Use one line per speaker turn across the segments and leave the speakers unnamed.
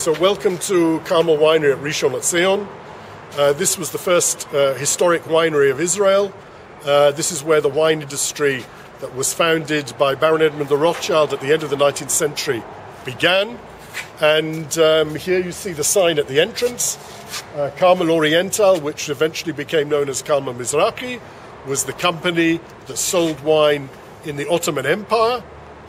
So welcome to Carmel Winery at Rishon LeZion. This was the first historic winery of Israel. This is where the wine industry that was founded by Baron Edmund de Rothschild at the end of the 19th century began. And here you see the sign at the entrance. Carmel Oriental, which eventually became known as Carmel Mizrahi, was the company that sold wine in the Ottoman Empire.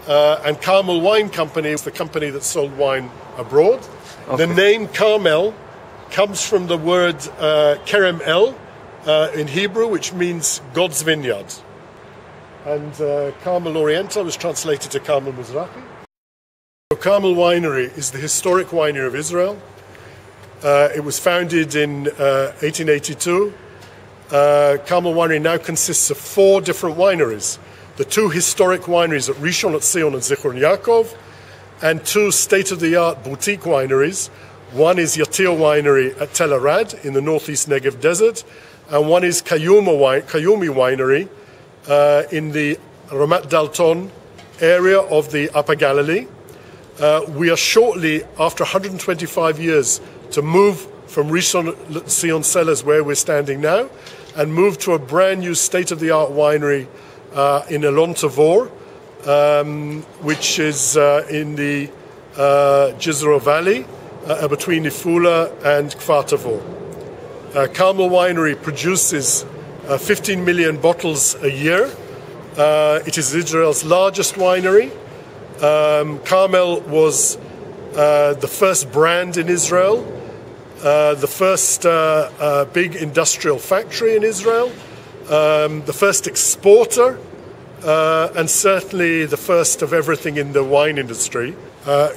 And Carmel Wine Company is the company that sold wine abroad. Okay. The name Carmel comes from the word Kerem El in Hebrew, which means God's vineyard. And Carmel Oriental was translated to Carmel Mizrahi. So Carmel Winery is the historic winery of Israel. It was founded in 1882. Carmel Winery now consists of 4 different wineries. The 2 historic wineries at Rishon LeZion and Zichron Yaakov, and 2 state-of-the-art boutique wineries. One is Yatir Winery at Tel Arad in the northeast Negev desert, and one is Kayumi Winery in the Ramat Dalton area of the Upper Galilee. We are shortly, after 125 years, to move from Rishon LeZion cellars, where we're standing now, and move to a brand new state-of-the-art winery in Elon Tavor, which is in the Jizro Valley between Ifula and Kfar Tavor. Carmel Winery produces 15 million bottles a year. It is Israel's largest winery. Carmel was the first brand in Israel, the first big industrial factory in Israel, the first exporter, and certainly the first of everything in the wine industry.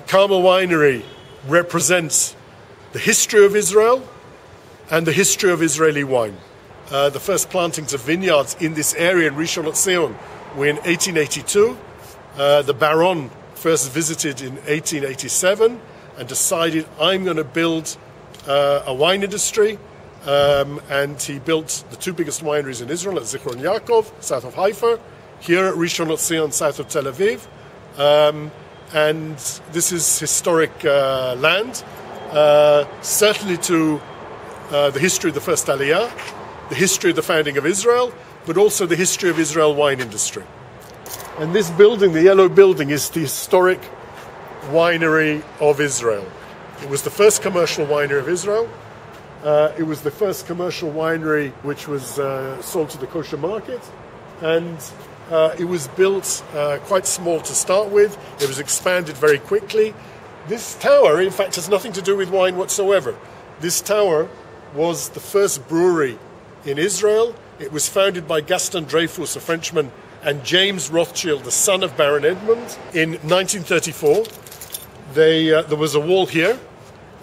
Carmel Winery represents the history of Israel and the history of Israeli wine. The first plantings of vineyards in this area in Rishon LeZion were in 1882. The Baron first visited in 1887 and decided, I'm going to build a wine industry. And he built the 2 biggest wineries in Israel at Zichron Yaakov, south of Haifa, here at Rishon LeZion, south of Tel Aviv. And this is historic land, certainly to the history of the first Aliyah, the history of the founding of Israel, but also the history of Israel wine industry. And this building, the yellow building, is the historic winery of Israel. It was the first commercial winery of Israel. It was the first commercial winery which was sold to the kosher market, and it was built quite small to start with. It was expanded very quickly. This tower, in fact, has nothing to do with wine whatsoever. This tower was the first brewery in Israel. It was founded by Gaston Dreyfus, a Frenchman, and James Rothschild, the son of Baron Edmund, in 1934. There was a wall here.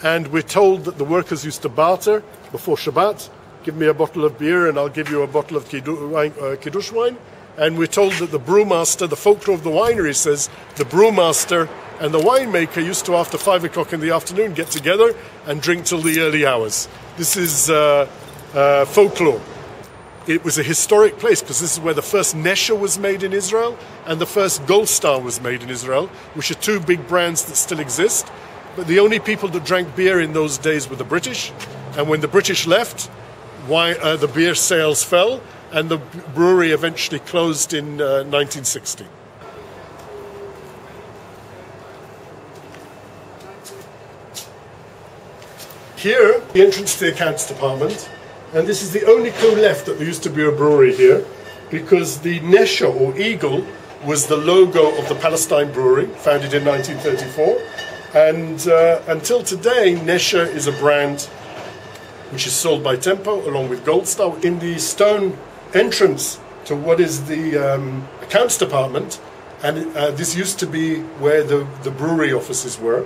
And we're told that the workers used to barter before Shabbat. Give me a bottle of beer and I'll give you a bottle of Kiddush wine. And we're told that the brewmaster, the folklore of the winery says, the brewmaster and the winemaker used to, after 5 o'clock in the afternoon, get together and drink till the early hours. This is folklore. It was a historic place because this is where the first Nesher was made in Israel and the first Gold Star was made in Israel, which are 2 big brands that still exist. But the only people that drank beer in those days were the British. And when the British left, the beer sales fell, and the brewery eventually closed in 1960. Here, the entrance to the accounts department, and this is the only clue left that there used to be a brewery here, because the Nesher, or eagle, was the logo of the Palestine Brewery, founded in 1934. And until today, Nesher is a brand which is sold by Tempo along with Gold Star. In the stone entrance to what is the accounts department, and this used to be where the brewery offices were,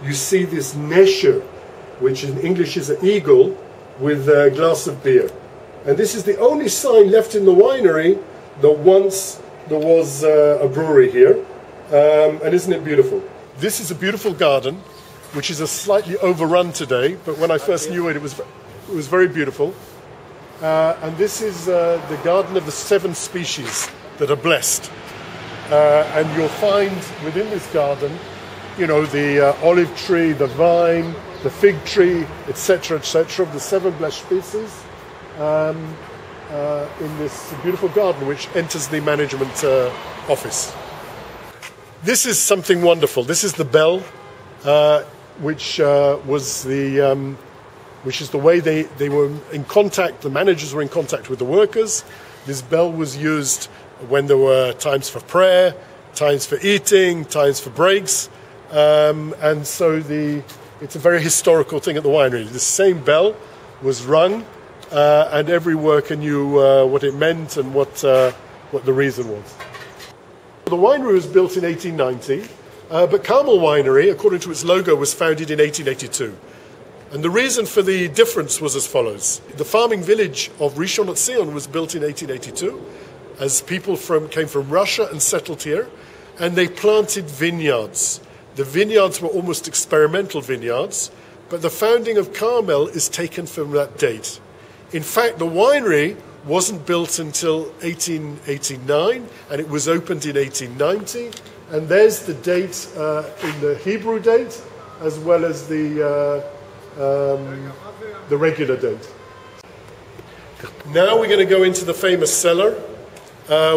you see this Nesher, which in English is an eagle, with a glass of beer. And this is the only sign left in the winery that once there was a brewery here. And isn't it beautiful? This is a beautiful garden, which is slightly overrun today, but when I first knew it, it was very beautiful. And this is the garden of the 7 species that are blessed. And you'll find within this garden you know, the olive tree, the vine, the fig tree, etc., of the 7 blessed species in this beautiful garden which enters the management office. This is something wonderful. This is the bell, which is the way they were in contact, the managers were in contact with the workers. This bell was used when there were times for prayer, times for eating, times for breaks. And so it's a very historical thing at the winery. The same bell was rung, and every worker knew what it meant and what the reason was. The winery was built in 1890, but Carmel Winery, according to its logo, was founded in 1882. And the reason for the difference was as follows. The farming village of Rishon LeZion was built in 1882 as people came from Russia and settled here, and they planted vineyards. The vineyards were almost experimental vineyards, but the founding of Carmel is taken from that date. In fact, the winery wasn't built until 1889, and it was opened in 1890. And there's the date in the Hebrew date, as well as the regular date. Now we're going to go into the famous cellar,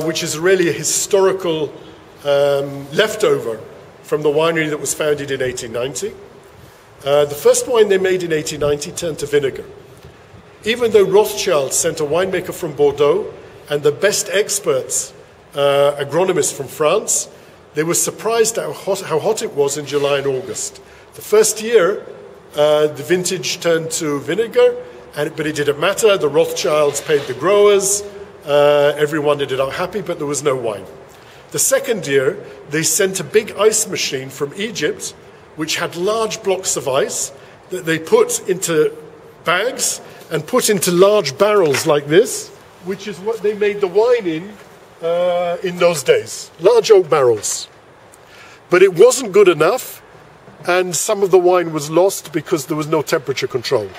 which is really a historical leftover from the winery that was founded in 1890. The first wine they made in 1890 turned to vinegar. Even though Rothschild sent a winemaker from Bordeaux and the best experts, agronomists from France, they were surprised at how hot it was in July and August. The first year, the vintage turned to vinegar, but it didn't matter. The Rothschilds paid the growers. Everyone ended up happy, but there was no wine. The second year, they sent a big ice machine from Egypt, which had large blocks of ice that they put into bags and put into large barrels like this, which is what they made the wine in those days. Large oak barrels. But it wasn't good enough, and some of the wine was lost because there was no temperature control.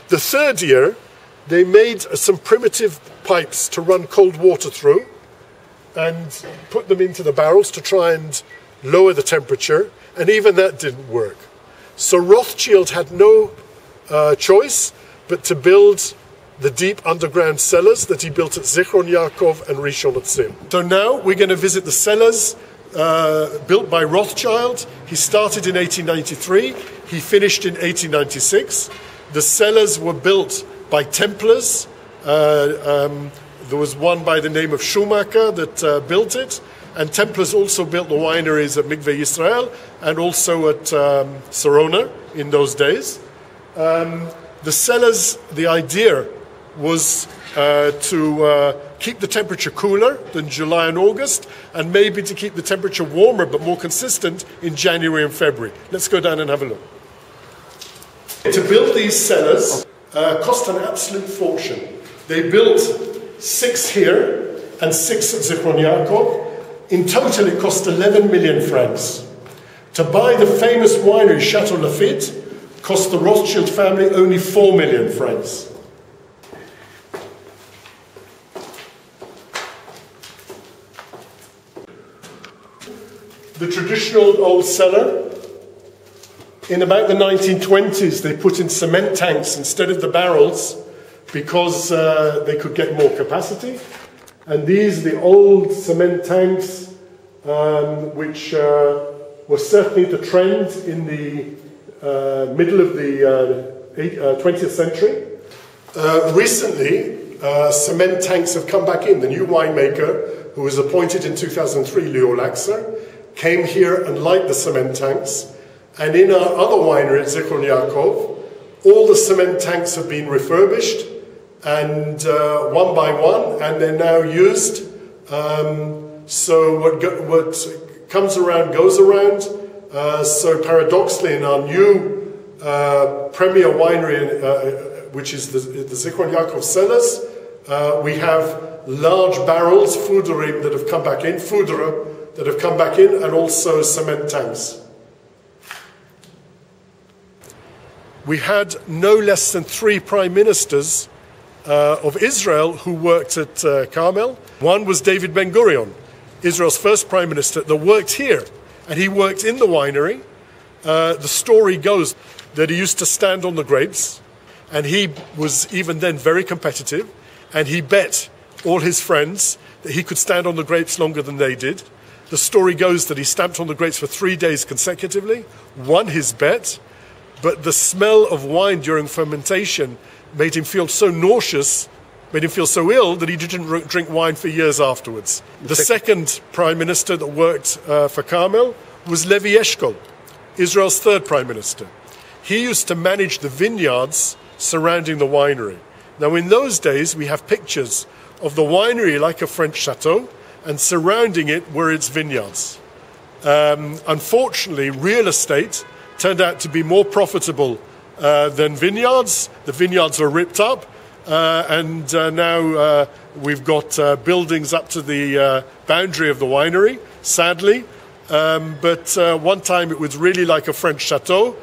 The third year, they made some primitive pipes to run cold water through and put them into the barrels to try and lower the temperature, and even that didn't work. So Rothschild had no choice but to build the deep underground cellars that he built at Zichron Yaakov and Rishon LeZion. So now we're going to visit the cellars built by Rothschild. He started in 1893, he finished in 1896. The cellars were built by Templars. There was one by the name of Schumacher that built it, and Templars also built the wineries at Mikveh Yisrael and also at Sarona in those days. The cellars, the idea was to keep the temperature cooler than July and August, and maybe to keep the temperature warmer but more consistent in January and February. Let's go down and have a look. To build these cellars cost an absolute fortune. They built 6 here and 6 at Zichron Yaakov. In total, it cost 11 million francs. To buy the famous winery Chateau Lafite cost the Rothschild family only 4 million francs. The traditional old cellar, in about the 1920s, they put in cement tanks instead of the barrels because they could get more capacity. And these are the old cement tanks, which were certainly the trend in the middle of the 20th century. Recently, cement tanks have come back in. The new winemaker, who was appointed in 2003, Leo Laxer, came here and liked the cement tanks. And in our other winery at Zichron Yaakov, all the cement tanks have been refurbished, and one by one, and they're now used. So what comes around goes around. So paradoxically, in our new premier winery, which is the Zichron Yaakov cellars, we have large barrels, foudre that have come back in, and also cement tanks. We had no less than 3 prime ministers of Israel who worked at Carmel. One was David Ben-Gurion, Israel's first prime minister, that worked here and he worked in the winery. The story goes that he used to stand on the grapes, and he was even then very competitive, and he bet all his friends that he could stand on the grapes longer than they did. The story goes that he stamped on the grapes for 3 days consecutively, won his bet, but the smell of wine during fermentation made him feel so nauseous, made him feel so ill that he didn't drink wine for years afterwards. The second prime minister that worked for Carmel was Levi Eshkol, Israel's third prime minister. He used to manage the vineyards surrounding the winery. Now, in those days, we have pictures of the winery like a French chateau, and surrounding it were its vineyards. Unfortunately, real estate turned out to be more profitable than vineyards. The vineyards are ripped up, and now we've got buildings up to the boundary of the winery, sadly. But one time it was really like a French chateau.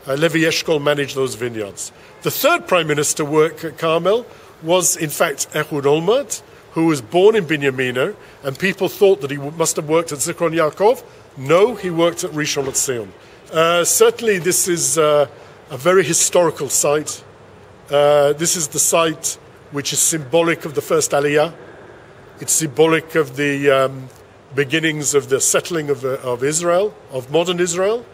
Levi Eshkol managed those vineyards. The third prime minister work at Carmel was, in fact, Ehud Olmert, who was born in Binyamina, and people thought that he must have worked at Zichron Yaakov. No, he worked at Rishon LeZion. Certainly, this is a very historical site. This is the site which is symbolic of the first Aliyah. It's symbolic of the beginnings of the settling of Israel, of modern Israel.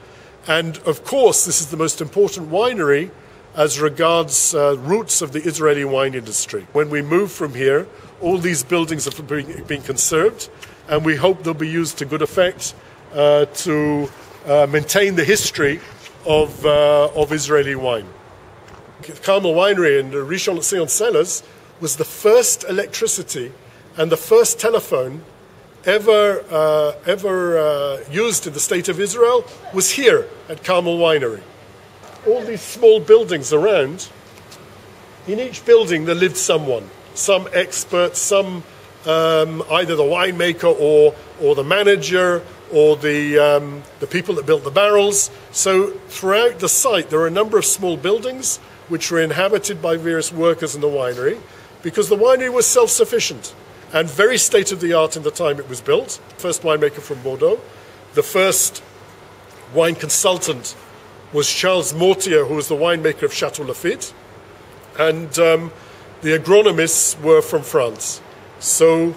And, of course, this is the most important winery as regards roots of the Israeli wine industry. When we move from here, all these buildings have been conserved, and we hope they'll be used to good effect to maintain the history of Israeli wine. Carmel Winery and Rishon LeZion cellars was the first electricity and the first telephone ever used in the state of Israel was here at Carmel Winery. All these small buildings around, in each building there lived someone, some expert, some either the winemaker or the manager or the people that built the barrels. So throughout the site there are a number of small buildings which were inhabited by various workers in the winery, because the winery was self-sufficient and very state-of-the-art in the time it was built. First winemaker from Bordeaux. The first wine consultant was Charles Mortier, who was the winemaker of Chateau Lafite. And the agronomists were from France. So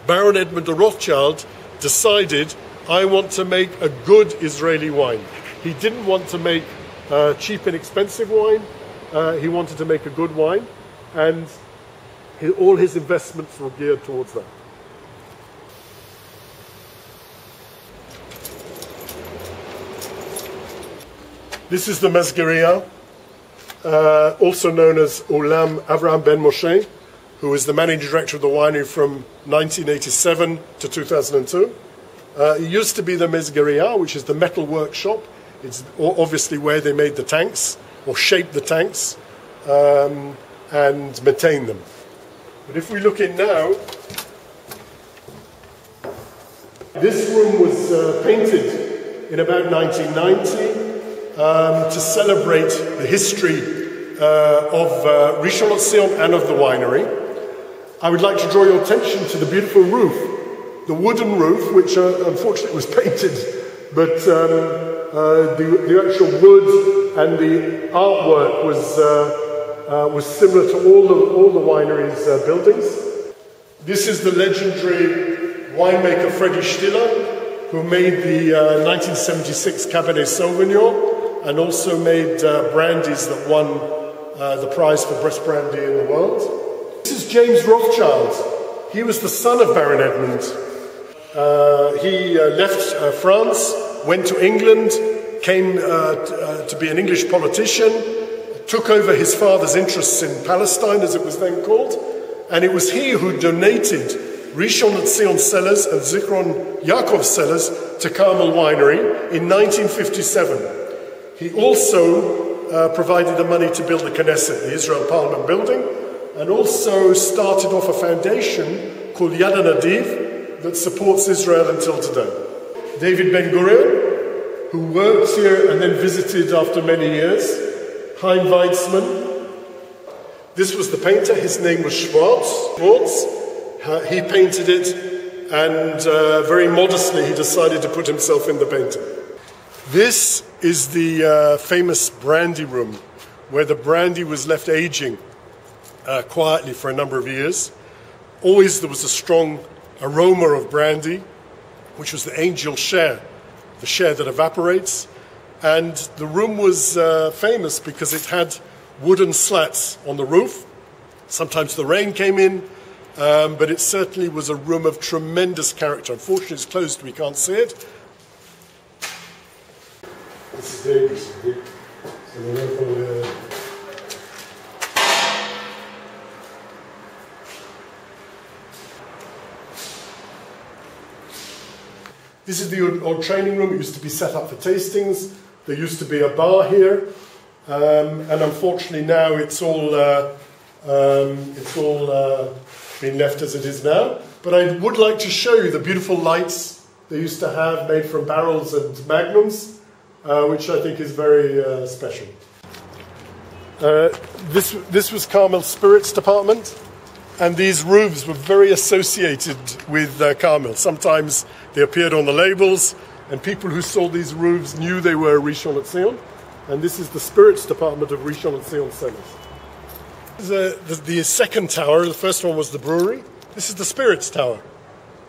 Baron Edmund de Rothschild decided, I want to make a good Israeli wine. He didn't want to make cheap and expensive wine. He wanted to make a good wine. And all his investments were geared towards that. This is the Mesgeria, also known as Olam Avraham Ben Moshe, who is the managing director of the winery from 1987 to 2002. It used to be the Mesgeria, which is the metal workshop. It's obviously where they made the tanks, or shaped the tanks, and maintained them. But if we look in now, this room was painted in about 1990 to celebrate the history of Rishon LeZion and of the winery. I would like to draw your attention to the beautiful roof, the wooden roof, which unfortunately was painted, but the actual wood and the artwork was similar to all the winery's buildings. This is the legendary winemaker Freddie Stiller, who made the 1976 Cabernet Sauvignon and also made brandies that won the prize for best brandy in the world. This is James Rothschild. He was the son of Baron Edmund. He left France, went to England, came to be an English politician, took over his father's interests in Palestine, as it was then called, and it was he who donated Rishon LeZion cellars and Zichron Yaakov cellars to Carmel Winery in 1957. He also provided the money to build the Knesset, the Israel Parliament building, and also started off a foundation called Yad HaNadiv that supports Israel until today. David Ben-Gurion, who worked here and then visited after many years, Chaim Weizmann. This was the painter. His name was Schwartz. He painted it, and very modestly he decided to put himself in the painting. This is the famous brandy room, where the brandy was left aging quietly for a number of years. Always there was a strong aroma of brandy, which was the angel share, the share that evaporates. And the room was famous because it had wooden slats on the roof. Sometimes the rain came in, but it certainly was a room of tremendous character. Unfortunately, it's closed, we can't see it. This is dangerous. So we're going for This is the old training room. It used to be set up for tastings. There used to be a bar here, and unfortunately now it's all been left as it is now. But I would like to show you the beautiful lights they used to have, made from barrels and magnums, which I think is very special. This was Carmel's spirits department, and these roofs were very associated with Carmel. Sometimes they appeared on the labels, and people who saw these roofs knew they were Rishon LeZion. And this is the spirits department of Rishon LeZion cellars. The second tower, the first one was the brewery. This is the spirits tower,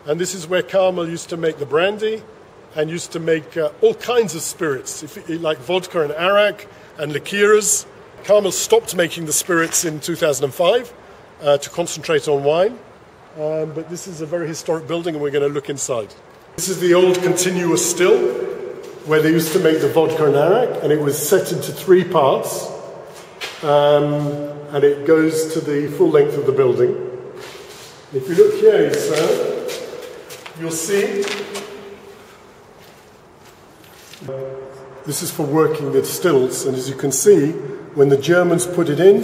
and this is where Carmel used to make the brandy and used to make all kinds of spirits, like vodka and arak and liqueurs. Carmel stopped making the spirits in 2005 to concentrate on wine, but this is a very historic building, and we're going to look inside. This is the old continuous still, where they used to make the vodka and arak, and it was set into 3 parts, and it goes to the full length of the building. If you look here, you'll see this is for working the stills, and as you can see, when the Germans put it in,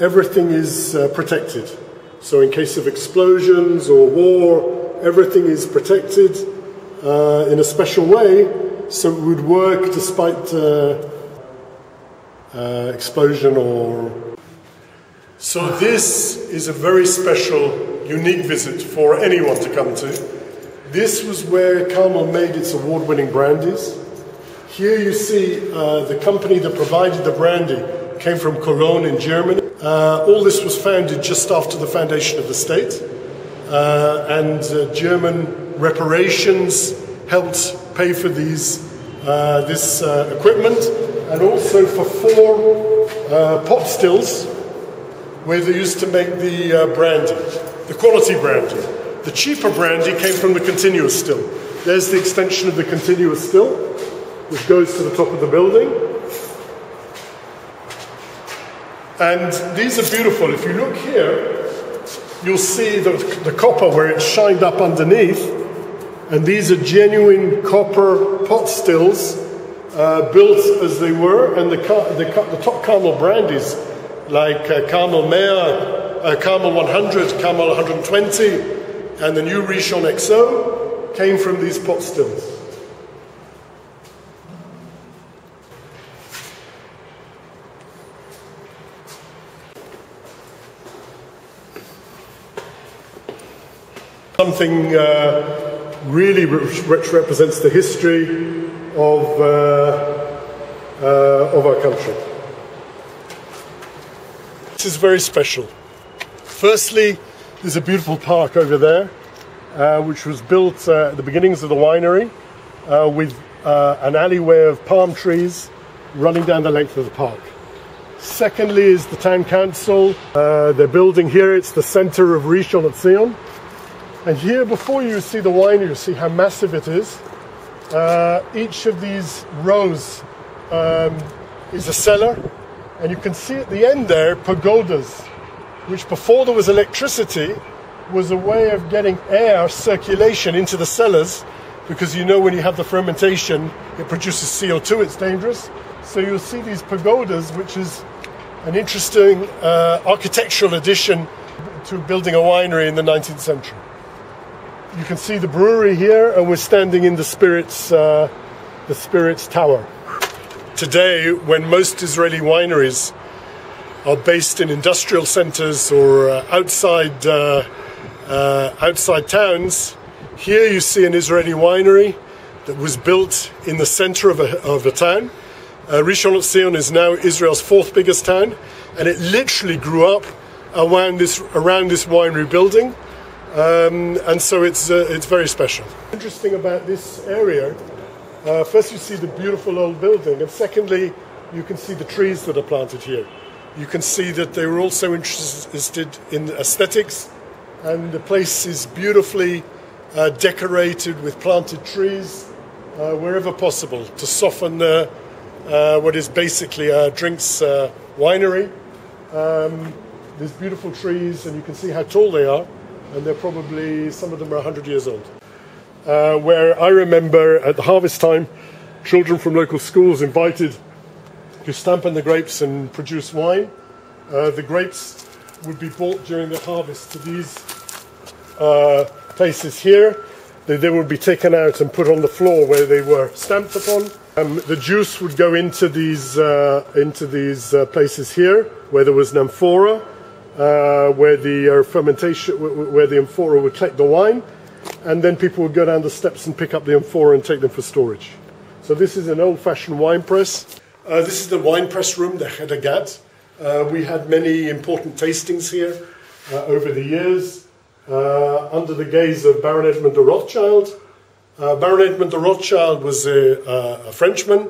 everything is protected. So in case of explosions or war, everything is protected in a special way, so it would work despite explosion or... So this is a very special, unique visit for anyone to come to. This was where Carmel made its award-winning brandies. Here you see the company that provided the brandy came from Cologne in Germany. All this was founded just after the foundation of the state, and German reparations helped pay for this equipment, and also for 4 pot stills where they used to make the brandy, the quality brandy. The cheaper brandy came from the continuous still. There's the extension of the continuous still, which goes to the top of the building. And these are beautiful. If you look here, you'll see the copper where it's shined up underneath. And these are genuine copper pot stills, built as they were. And the top Carmel brandies, like Carmel Mea, Carmel 100, Carmel 120, and the new Rishon XO, came from these pot stills. Something really which represents the history of our country. This is very special. Firstly, there's a beautiful park over there, which was built at the beginnings of the winery, with an alleyway of palm trees running down the length of the park. Secondly is the town council. They're building here, it's the center of Rishon LeZion. And here before you see the winery, you see how massive it is. Each of these rows is a cellar, and you can see at the end there pagodas, which before there was electricity was a way of getting air circulation into the cellars, because you know when you have the fermentation it produces CO2, it's dangerous. So you'll see these pagodas, which is an interesting architectural addition to building a winery in the 19th century. You can see the brewery here, and we're standing in the spirits tower. Today, when most Israeli wineries are based in industrial centers or outside towns, Here you see an Israeli winery that was built in the center of a town. Rishon LeZion is now Israel's fourth biggest town, and it literally grew up around this winery building, and so it's very special. Interesting about this area, first you see the beautiful old building, and secondly you can see the trees that are planted here. You can see that they were also interested in aesthetics, and the place is beautifully decorated with planted trees wherever possible to soften what is basically a drinks winery. There's beautiful trees, and you can see how tall they are, and they're probably, some of them are 100 years old. Where I remember at the harvest time, children from local schools invited to stampen the grapes and produce wine. The grapes would be bought during the harvest to these places here. They would be taken out and put on the floor where they were stamped upon. The juice would go into these places here, where there was an amphora, where the fermentation, where the amphora would collect the wine, and then people would go down the steps and pick up the amphora and take them for storage. So this is an old-fashioned wine press. This is the wine press room, the Hedagat. We had many important tastings here over the years, under the gaze of Baron Edmond de Rothschild. Baron Edmond de Rothschild was a Frenchman,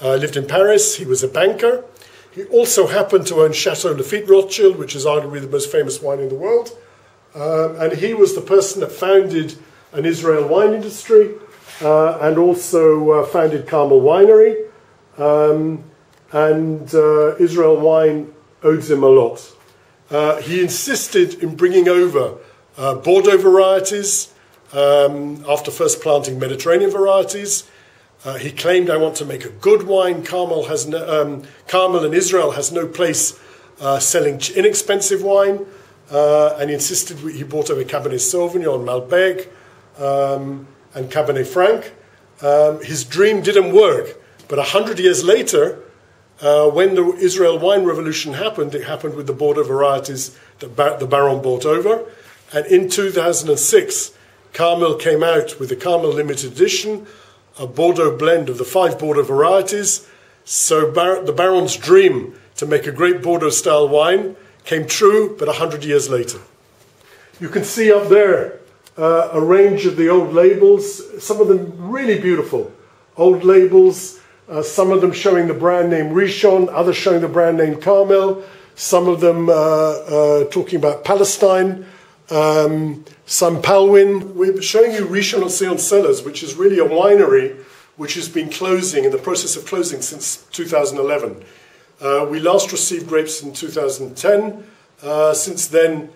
lived in Paris. He was a banker. He also happened to own Chateau Lafite Rothschild, which is arguably the most famous wine in the world. And he was the person that founded an Israel wine industry and also founded Carmel Winery. And Israel wine owes him a lot. He insisted in bringing over Bordeaux varieties after first planting Mediterranean varieties. He claimed, I want to make a good wine. Carmel and Israel has no place selling inexpensive wine. And he insisted he brought over Cabernet Sauvignon, Malbec, and Cabernet Franc. His dream didn't work, but 100 years later, when the Israel wine revolution happened, it happened with the Bordeaux varieties that the Baron brought over. And in 2006, Carmel came out with the Carmel limited edition, a Bordeaux blend of the 5 Bordeaux varieties. So the Baron's dream to make a great Bordeaux-style wine came true, but 100 years later. You can see up there a range of the old labels, some of them really beautiful. Old labels, some of them showing the brand name Rishon, others showing the brand name Carmel, some of them talking about Palestine, some Palwyn. We're showing you Rishon LeZion Cellars, which is really a winery which has been closing, in the process of closing since 2011. We last received grapes in 2010. Since then,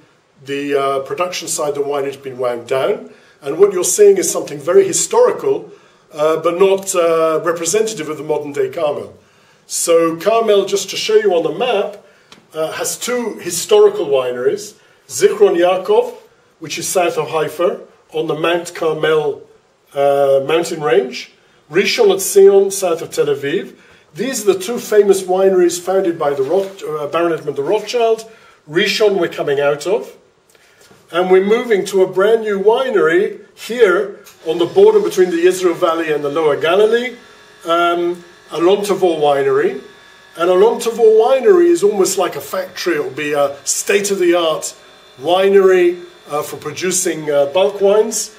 the production side of the wine has been wound down. And what you're seeing is something very historical, but not representative of the modern day Carmel. So Carmel, just to show you on the map, has 2 historical wineries. Zichron Yaakov, which is south of Haifa, on the Mount Carmel mountain range. Rishon LeZion, south of Tel Aviv. These are the 2 famous wineries founded by the Baron Edmond de Rothschild. Rishon we're coming out of. And we're moving to a brand new winery here on the border between the Israel Valley and the Lower Galilee, Alon Tavor Winery. And Alon Tavor Winery is almost like a factory. It will be a state-of-the-art winery for producing bulk wines.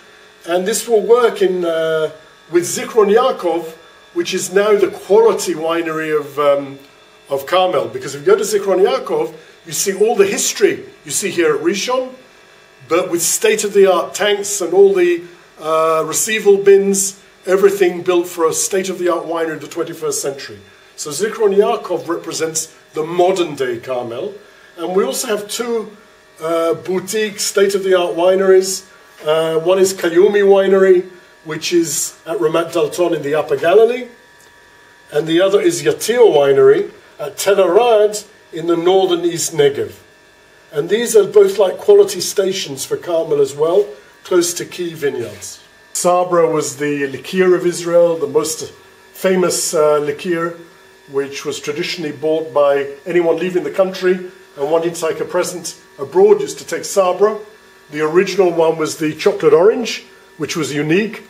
And this will work with Zichron Yaakov, which is now the quality winery of Carmel. Because if you go to Zichron Yaakov, you see all the history you see here at Rishon, but with state-of-the-art tanks and all the receival bins, everything built for a state-of-the-art winery of the 21st century. So Zichron Yaakov represents the modern-day Carmel. And we also have 2 boutique state-of-the-art wineries. One is Kayumi Winery, which is at Ramat Dalton in the Upper Galilee. And the other is Yatir Winery at Tel Arad in the northern East Negev. And these are both like quality stations for Carmel as well, close to key vineyards. Sabra was the liqueur of Israel, the most famous liqueur, which was traditionally bought by anyone leaving the country and wanting to take a present abroad, used to take Sabra. The original one was the chocolate orange, which was unique.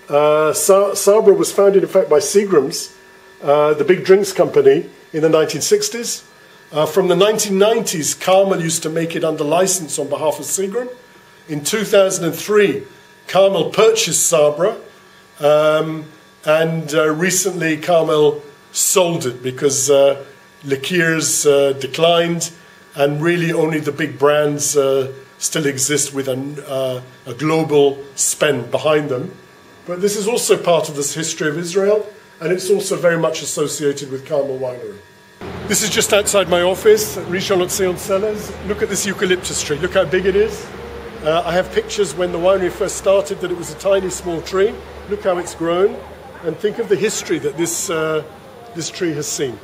Sabra was founded, in fact, by Seagram's, the big drinks company, in the 1960s. From the 1990s, Carmel used to make it under license on behalf of Seagram. In 2003, Carmel purchased Sabra, and recently Carmel sold it because liqueurs declined, and really only the big brands still exist with a global spend behind them. But this is also part of this history of Israel, and it's also very much associated with Carmel Winery. This is just outside my office at Rishon LeZion Cellars. Look at this eucalyptus tree. Look how big it is. I have pictures when the winery first started that it was a tiny, small tree. Look how it's grown, and think of the history that this tree has seen.